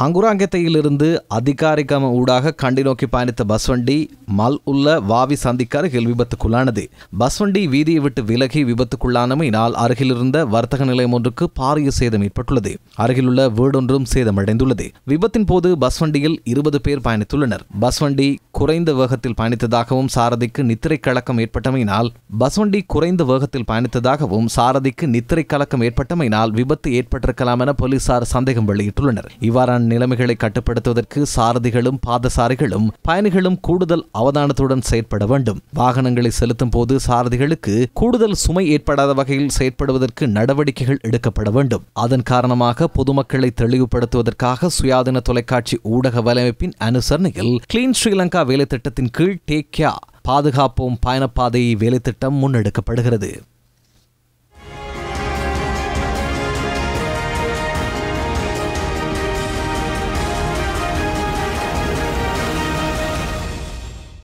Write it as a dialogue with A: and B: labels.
A: ஹங்குராங்கெத்தையிலிருந்து அதிகாரிகம ஊடாக கண்டி நோக்கி பயணித்த பஸ் வண்டி மல் உள்ள வாவி சந்திக்கு அருகில் விபத்துக்குள்ளானது. பஸ் வண்டி வீதியை விட்டு விலகி விபத்துக்குள்ளானமையினால் அருகிலிருந்த வர்த்தக நிலையம் ஒன்றுக்கு பாரிய சேதம் ஏற்பட்டுள்ளது. அருகிலுள்ள வீடொன்றும் சேதமடைந்துள்ளது. விபத்தின் போது பஸ் வண்டியில் 20 பேர் பயணித்துள்ளனர். பஸ் வண்டி குறைந்த வேகத்தில் பயணித்ததாகவும் சாரதிக்கு நித்திரை கலக்கம் ஏற்பட்டமையினால் விபத்து ஏற்பட்டிருக்கலாம் என போலீசார் சந்தேகம் வெளியிட்டுள்ளனர். இவ்வாறான நிலைமைகளை கட்டுப்படுத்துவதற்கு சாரதிகளும் பாதசாரிகளும் பயணிகளும் கூடுதல் அவதானத்துடன் செயற்பட வேண்டும். வாகனங்களை செலுத்தும் போது சாரதிகளுக்கு கூடுதல் சுமை ஏற்படாத வகையில் செயற்படுவதற்கு நடவடிக்கைகள் எடுக்கப்பட வேண்டும். அதன் காரணமாக பொதுமக்களை தெளிவுபடுத்துவதற்காக சுயாதீன தொலைக்காட்சி ஊடக வலையமைப்பின் அனுசரணையில் கிளீன் ஸ்ரீலங்கா வேலை திட்டத்தின் கீழ் டேக் கேர் பாதுகாப்போம் பயணப்பாதை வேலை திட்டம் முன்னெடுக்கப்படுகிறது.